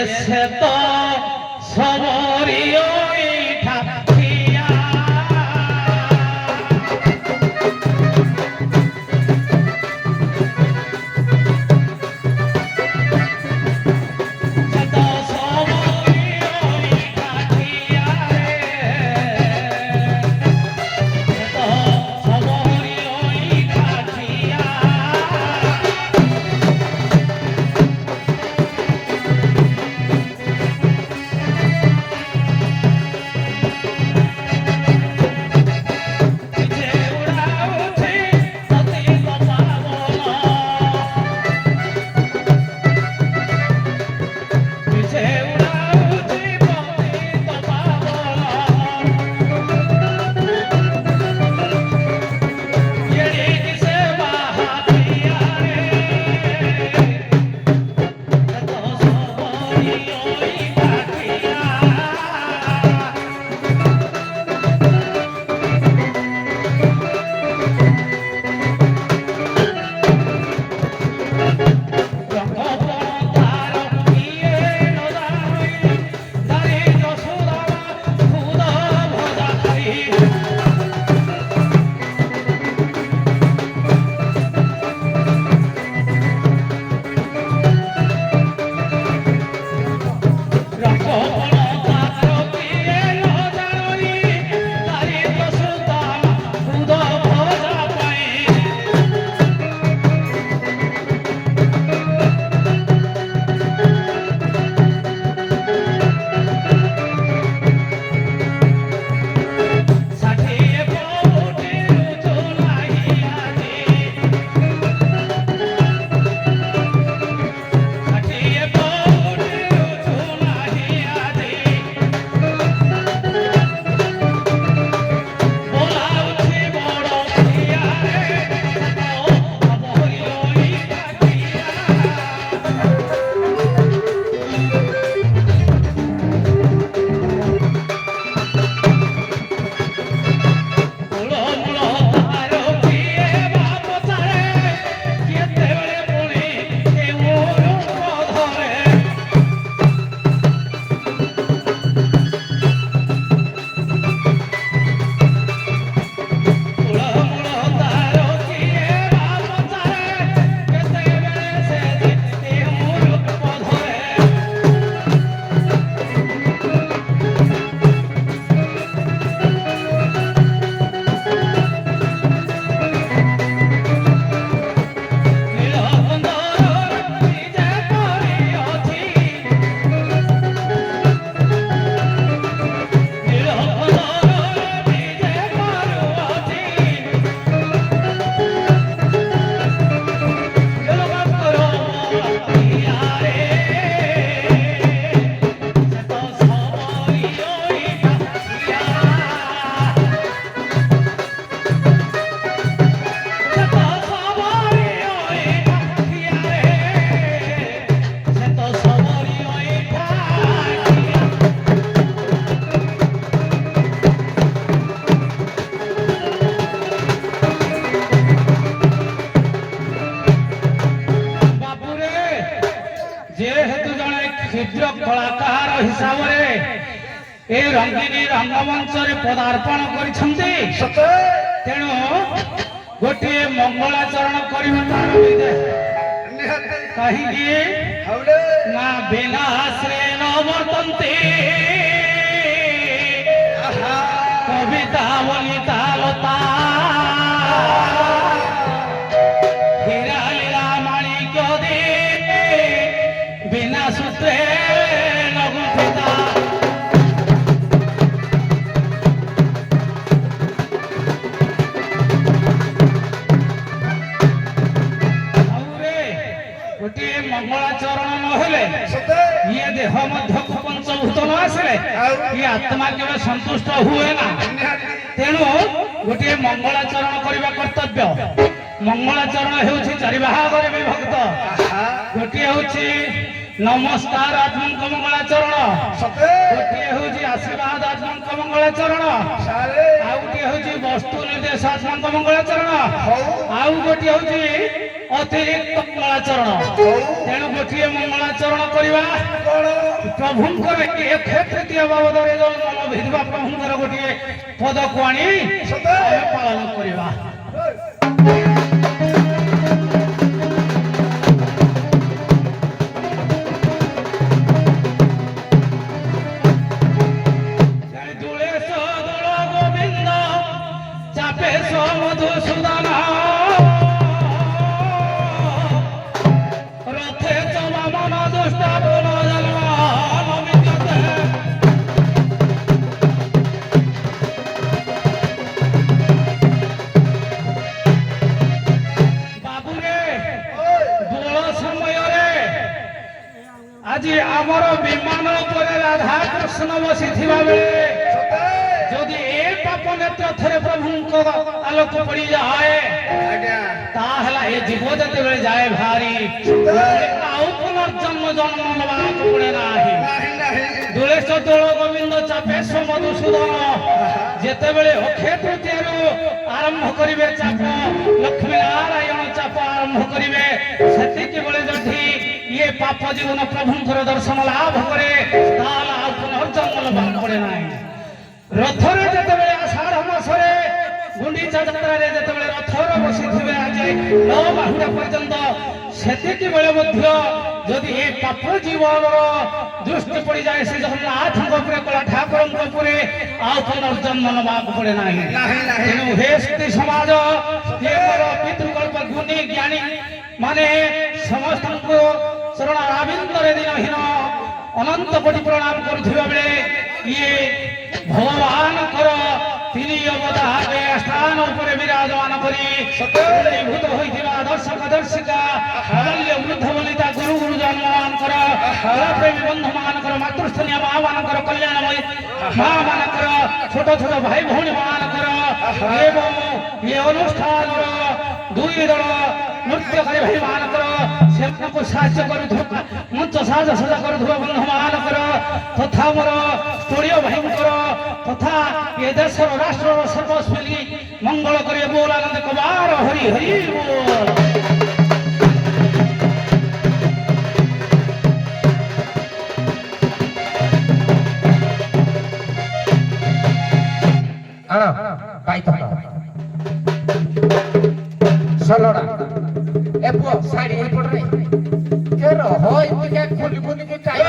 এসে তো সবরি ওইঠা ହିସାବରେ ଏ ରଙ୍ଗିନୀ ରଙ୍ଗମଞ୍ଚରେ ପଦାର୍ପଣ କରିଛନ୍ତି। ତେଣୁ ଗୋଟିଏ ମଙ୍ଗଳାଚରଣ କରିବା ତାର ବିଧେୟ। କାହିଁକି ନା ବିନା ଆଶ୍ରେ ନ ବର୍ତ୍ତନ୍ତି କବିତା ବନିତା ଲତା ହୀରା ଲୀଳା ମାଣିକ୍ୟ ଦେ ବିନା ସୂତ୍ରେ ନଗୁଠିତା। ଗୋଟିଏ ମଙ୍ଗଳାଚରଣ ନହେଲେ ଇଏ ଦେହ ମଧ୍ୟକୁ ପଞ୍ଚଭୂତ ନ ଆସିଲେ ଇଏ ଆତ୍ମା କେବେ ସନ୍ତୁଷ୍ଟ ହୁଏ ନା। ତେଣୁ ଗୋଟିଏ ମଙ୍ଗଳାଚରଣ କରିବା କର୍ତ୍ତବ୍ୟ। ମଙ୍ଗଳାଚରଣ ହେଉଛି ଚାରି ଭାଗରେ ବିଭକ୍ତ। ଗୋଟିଏ ହେଉଛି ନମସ୍କାର ଆତ୍ମଙ୍କ ମଙ୍ଗଳାଚରଣ, ଗୋଟିଏ ହେଉଛି ଆଶୀର୍ବାଦ ଆତ୍ମଙ୍କ ମଙ୍ଗଳାଚରଣ, ଆଉ ଗୋଟିଏ ହେଉଛି ବସ୍ତୁ ନିର୍ଦ୍ଦେଶ ଆତ୍ମଙ୍କ ମଙ୍ଗଳାଚରଣ, ଆଉ ଗୋଟିଏ ହେଉଛି ଅତିରିକ୍ତ ମଙ୍ଗଳାଚରଣ। ତେଣୁ ଗୋଟିଏ ମଙ୍ଗଳାଚରଣ କରିବା ପ୍ରଭୁଙ୍କର ଅକ୍ଷୟ ତୃତୀୟ ବାବଦରେ ଯୋଉ ମନ ଭିଡ଼ିବା ପ୍ରଭୁଙ୍କର ଗୋଟିଏ ପଦକୁ ଆଣି ଆମେ ପାଳନ କରିବା। মধুসূদন রথে চমা মন দুষ্ট পুনর্জন্ম নমিতে। বাবুরে দোল সমୟରେ আজি আমার বিমান উপরে রাধা কৃষ্ণ বসিଥିବା ବେଳେ যদি এ পাপ নেত্র থরে প্রভুঙ্ক আলোক পড়ি যায় তাহলে এ জীব যেতবে যায় ভারি আউ পুনর্জন্ম জন্ম নেওয়াকে পড়ে নাহি। দোলেশ দোল গোবিন্দ চাপেশ মধুসূদন যেতবে অক্ষয় তৃতীয়ରୁ আরম্ভ করিবে চাপ, লক্ষ্মী নারায়ণ চাপ আরম্ভ করিবে, সেতিকি বেলে যদি ইয়ে পাপ জীবন প্রভুঙ্কর দর্শন লাভ করে তাহলে আউ পুনর্জন্ম নেওয়াকে পড়ে নাই। রথরে যেতবে আষাঢ় মাসরে গুন্ডিচা যাত্রারে যেতবে রথরে বসিথিবে আজ নবাহুড়া পর্যন্ত সেতিকি বেলে মধ্য যদি এ পাপ জীবনর দৃষ্টি পড়ি যায় সে জগন্নাথଙ୍କ ଉପରେ কলা ঠাকুরଙ୍କ ଉପରେ ଆଉ পুনর্জন্ମ ନେବାକୁ ପଡ଼େ ନାହିଁ। ତେଣୁ ହେ ସ୍ତ୍ରୀ ସମାଜ ଏ ମୋର ପିତୃକଳ୍ପ ଗୁଣୀ ଜ୍ଞାନୀ ମାନେ ସମସ୍ତଙ୍କୁ ଚରଣ ରାବିନ୍ଦରେ ଦିନହୀନ ଅନନ୍ତ କୋଟି ପ୍ରଣାମ କରୁଥିବା ବେଳେ ଇଏ ভগবানଙ୍କର তিনি অবতারে স্থান উপরে বিরাজমান করি ভূত হইଥିବା দর্শক দর্শিকা অমূল্য বৃদ্ধ বলিতা গুরু গুরুজনମାନଙ୍କର প্ରେମୀ ବନ୍ଧୁମାନଙ୍କର ମାତୃସ୍ଥାନୀୟ ମା ମାନଙ୍କର କଲ୍ୟାଣମୟୀ ମା ମାନଙ୍କର ଛୋଟ ଛୋଟ ଭାଇ ଭଉଣୀ ମାନଙ୍କର ଏବଂ ଏ ଅନୁଷ୍ଠାନର ଦୁଇ ଦଳ ନୃତ୍ୟକାରୀ ଭାଇ ମାନଙ୍କର ସେମାନଙ୍କୁ ସାହାଯ୍ୟ କରୁଥିବା ମଞ୍ଚ ସାଜସଜା କରୁଥିବା ବନ୍ଧୁ ମାନଙ୍କର ତଥା ମୋର ସ୍ତୁଡ଼ିଓ ଭାଇଙ୍କର ତଥା ଏ ଦେଶର ରାଷ୍ଟ୍ରର ସର୍ବସ୍ୱୀ ମଙ୍ଗଳ କରିବେ ବୋଲ ଆନନ୍ଦ କୁମାର ହରି ହରି ବୋଲ। ସଲଡ଼ା ଏ ପୁଅ ଶାଢ଼ୀ ଏଇପଟରେ କେ ରହ ଏତିକା ଖୋଲି ଖୋଲିକି କାଇ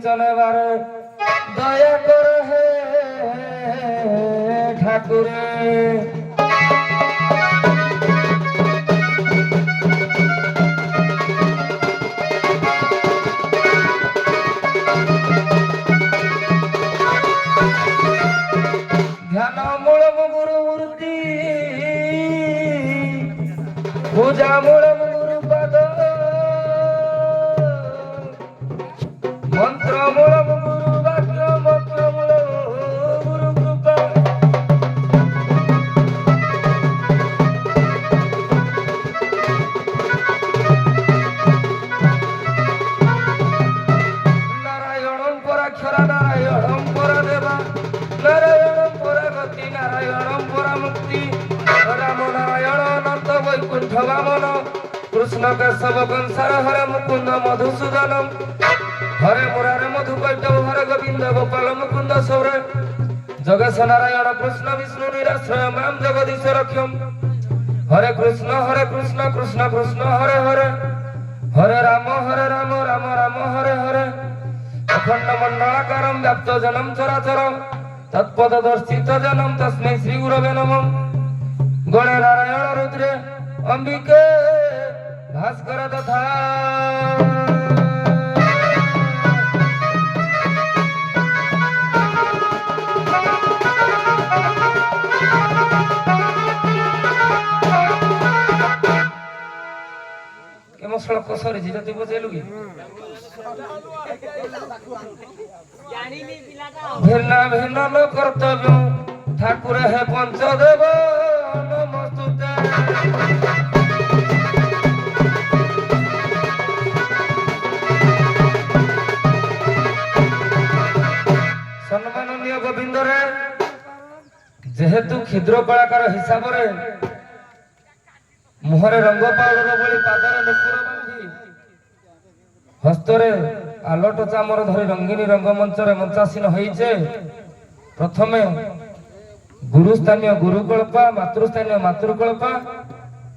চলেবারে দয়া করে হে ঠাকুরে ধ্যান মূল গুরু মূর্তি পূজা মূল গুরু পদ মন্ত্র মূল গুরু বাক্য মন্ত্র মূল গুরু কৃপা নারায়ণম পরাক্ষরা নারায়ণম পরা দেবা নারায়ণম পরা গতি নারায়ণম পরা মুক্তি রাম নারায়ণ অনন্ত বৈকুণ্ঠ বামন কৃষ্ণ কেশব কংসার হরে মুকুন্দ মধুসূদনম হরে মুরারে মধু কৈটব হরে গোবিন্দ গোপাল মুকুন্দ সৌরে জগেশ নারায়ণ কৃষ্ণ বিষ্ণু নিরাশ্রয় মাম জগদীশ রক্ষম হরে কৃষ্ণ কৃষ্ণ কৃষ্ণ হরে হরে হরে রাম রাম রাম হরে হরে অখণ্ড মণ্ডলাকারম ব্যাপ্ত জনম চরাচর তৎপদর্শিত জনম তস্मै শ্রী গুরবে নমঃ গণে নারায়ণ রুদ্রে অম্বিকে ভাস্কর তথা মশলা কষরে যেটা তুই বসে এলুকি ভিন্ন ভিন্ন কর্তব্য ঠাকুর হে পঞ্চদেব নমস্তুতে সম্মাননীয় গোবিন্দরে যেহেতু ক্ষুদ্র কলাকার হিসাବରେ মুহরে রঙ্গ পাউডର ଭଳି ପାଦରେ ନୁପୁର ବାନ୍ଧି ହସ୍ତରେ ଆଲଟ ଚାମର ଧରି ରଙ୍ଗିନୀ ରଙ୍ଗମଞ୍ଚରେ ମଞ୍ଚାସୀନ ହୋଇଛେ ପ୍ରଥମେ ଗୁରୁସ୍ଥାନୀୟ ଗୁରୁକଳ୍ପା ମାତୃସ୍ଥାନୀୟ ମାତୃକଳ୍ପା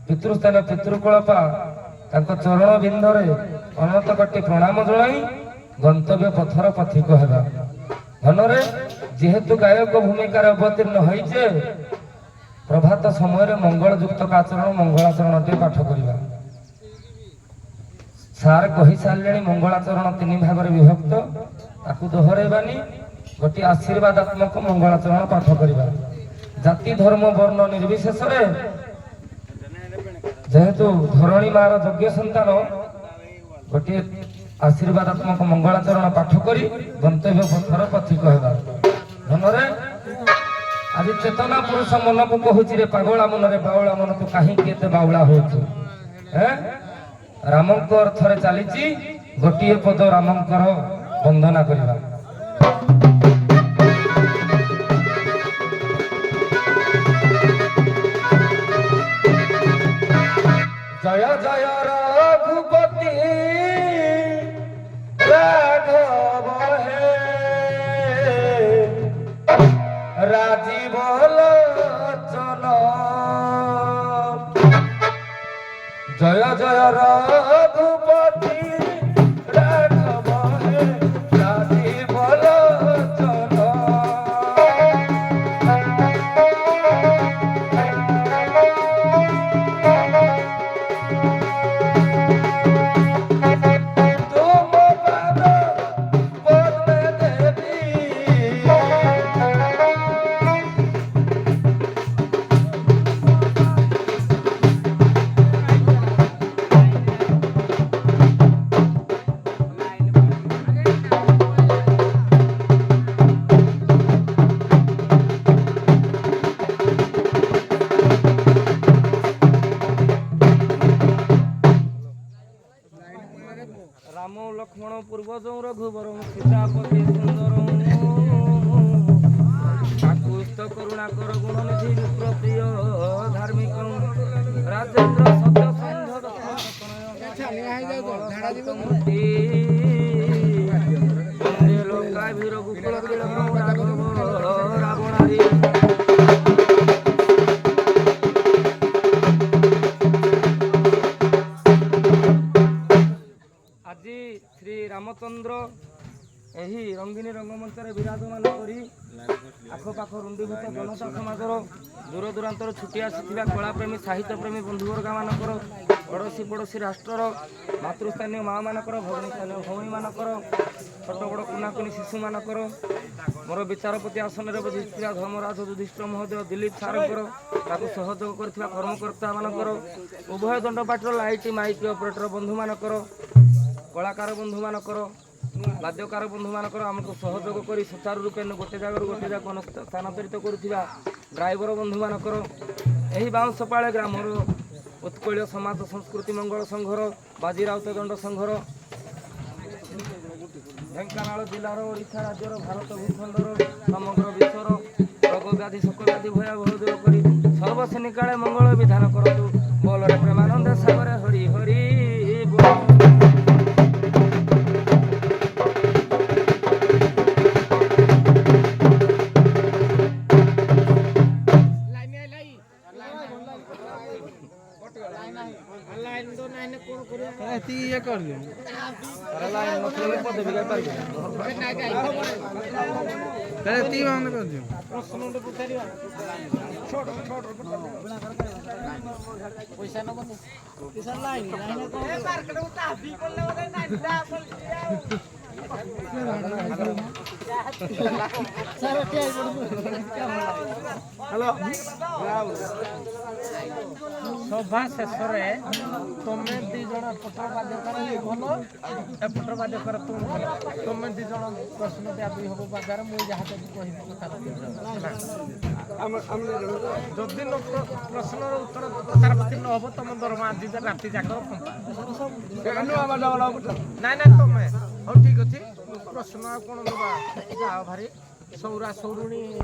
ପିତୃସ୍ଥାନୀୟ ପିତୃକଳ୍ପା ତାଙ୍କ ଚରଣ ବିନ୍ଦରେ ଅନନ୍ତ କୋଟି ପ୍ରଣାମ ଜଣାଇ ଗନ୍ତବ୍ୟ ପଥର ପଥିକ ହେବା ଧନରେ ଯେହେତୁ ଗାୟକ ଭୂମିକାରେ ଅବତୀର୍ଣ୍ଣ ହୋଇଛେ ପ୍ରଭାତ ସମୟରେ ମଙ୍ଗଳ ଯୁକ୍ତ ଆଚରଣ ମଙ୍ଗଳାଚରଣଟିଏ ପାଠ କରିବା ସାର୍ କହି ସାରିଲେଣି ମଙ୍ଗଳାଚରଣ 3 ଭାଗରେ ବିଭକ୍ତ ତାକୁ ଦୋହରାଇବାନି ଗୋଟିଏ ଆଶୀର୍ବାଦାତ୍ମକ ମଙ୍ଗଳାଚରଣ ପାଠ କରିବା ଜାତି ଧର୍ମ ବର୍ଣ୍ଣ ନିର୍ବିଶେଷରେ ଯେହେତୁ ଧରଣୀ ମାର ଯୋଗ୍ୟ ସନ୍ତାନ ଗୋଟିଏ ଆଶୀର୍ବାଦାତ୍ମକ ମଙ୍ଗଳାଚରଣ ପାଠ କରି ଗନ୍ତବ୍ୟ ପଥର ପଥିକ ହେବା ଧନରେ ଆଜି ଚେତନା ପୁରୁଷ ମନକୁ କହୁଛି ରେ ପାଗଳା ମନରେ ବାଉଳା ମନ ତୁ କାହିଁକି ଏତେ ବାଉଳା ହଉଛୁ ରାମଙ୍କ ଅର୍ଥରେ ଚାଲିଛି ଗୋଟିଏ ପଦ ରାମଙ୍କର ବନ୍ଦନା କରିବା ଜୟ ଜୟ ରଘୁପତି ରାଘବ ହେ রাজীব লোচন জয় জয় রঘুপতি রাঘব হে রাজীব লোচন তুম পাদ পদ্মে দেবী রাম লক্ষ্মণ পূর্বজ রঘুবর সীতাপতি সুন্দর কাকুস্ত করুণাকর গুণনিধি বিপ্রপ্রিয় ধার্মিক রাজেন্দ্র সত্যসন্ধ মূর্তি বন্দে লোকাভির গোকুল রাবণারি ଆଜି ଶ୍ରୀ ରାମଚନ୍ଦ୍ର ଏହି ରଙ୍ଗିନୀ ରଙ୍ଗମଞ୍ଚରେ ବିରାଜମାନ କରି ଆଖପାଖ ରୁଣ୍ଡୀଭୂତ ଜନତା ସମାଜର ଦୂର ଦୂରାନ୍ତର ଛୁଟି ଆସିଥିବା କଳାପ୍ରେମୀ ସାହିତ୍ୟପ୍ରେମୀ ବନ୍ଧୁବର୍ଗମାନଙ୍କର ପଡ଼ୋଶୀ ପଡ଼ୋଶୀ ରାଷ୍ଟ୍ରର ମାତୃସ୍ଥାନୀୟ ମାଆମାନଙ୍କର ଭଗ୍ନୀସ୍ଥାନୀୟ ଭଉଣୀମାନଙ୍କର ଛୋଟ ବଡ଼ କୁନାକୁନି ଶିଶୁମାନଙ୍କର ମୋର ବିଚାରପତି ଆସନରେ ବସିଥିବା ଧର୍ମରାଜ ଯୁଧିଷ୍ଠିର ମହୋଦୟ ଦିଲ୍ଲୀପ ସାରଙ୍କର ତାକୁ ସହଯୋଗ କରିଥିବା କର୍ମକର୍ତ୍ତାମାନଙ୍କର ଉଭୟ ଦଣ୍ଡପାଟିର ଲାଇଟ୍ ମାଇକ୍ ଅପରେଟର ବନ୍ଧୁମାନଙ୍କର କଳାକାର ବନ୍ଧୁମାନଙ୍କର ବାଦ୍ୟକାର ବନ୍ଧୁମାନଙ୍କର ଆମକୁ ସହଯୋଗ କରି ସୁଚାରୁ ରୂପେ ଗୋଟେ ଜାଗାରୁ ଗୋଟେ ଜାଗାକୁ ସ୍ଥାନାନ୍ତରିତ କରୁଥିବା ଡ୍ରାଇଭର ବନ୍ଧୁମାନଙ୍କର ଏହି ବାଉଁଶପାଳେ ଗ୍ରାମର ଉତ୍କଳୀୟ ସମାଜ ସଂସ୍କୃତି ମଙ୍ଗଳ ସଂଘର ବାଜିରାଉତ ଦଣ୍ଡ ସଂଘର ଢେଙ୍କାନାଳ ଜିଲ୍ଲାର ଓଡ଼ିଶା ରାଜ୍ୟର ଭାରତ ଭୂଖଣ୍ଡର ସମଗ୍ର ବିଶ୍ୱର ରୋଗ ବ୍ୟାଧି ଶୋକ ବ୍ୟାଧି ଭୟାବହ ଦୂର କରି ସର୍ବଶ୍ରେଣୀକାଳେ ମଙ୍ଗଳ ବିଧାନ କରନ୍ତୁ ବୋଲରେ ପ୍ରେମାନନ୍ଦ ସାଗରେ ହରି ହରି ବୋଲ। ସଭା ଶେଷରେ ତମେ ଦି ଜଣ ପଟର ବାଦ୍ୟକାର ଭଲ ଏପଟର ବାଦ୍ୟକାର ତୁମ ଭଲ ତମେ ଦି ଜଣ ପ୍ରଶ୍ନ ଦିଆଦି ହବ ବାଜାର ମୁଁ ଯାହା ତାକୁ କହିବି କଥା ଯଦି ପ୍ରଶ୍ନର ଉତ୍ତର ତାର ଉତ୍ତୀର୍ଣ୍ଣ ହବ ତମ ଦରମା ଆଜି ରାତି ଯାକ ନାଇଁ ନାଇଁ ତମେ ହଉ ଠିକ ଅଛି ପ୍ରଶ୍ନ ଆଉ କଣ ଦେବା ଯାଅ ଭାରି ସୌରା ସୌରୁଣୀ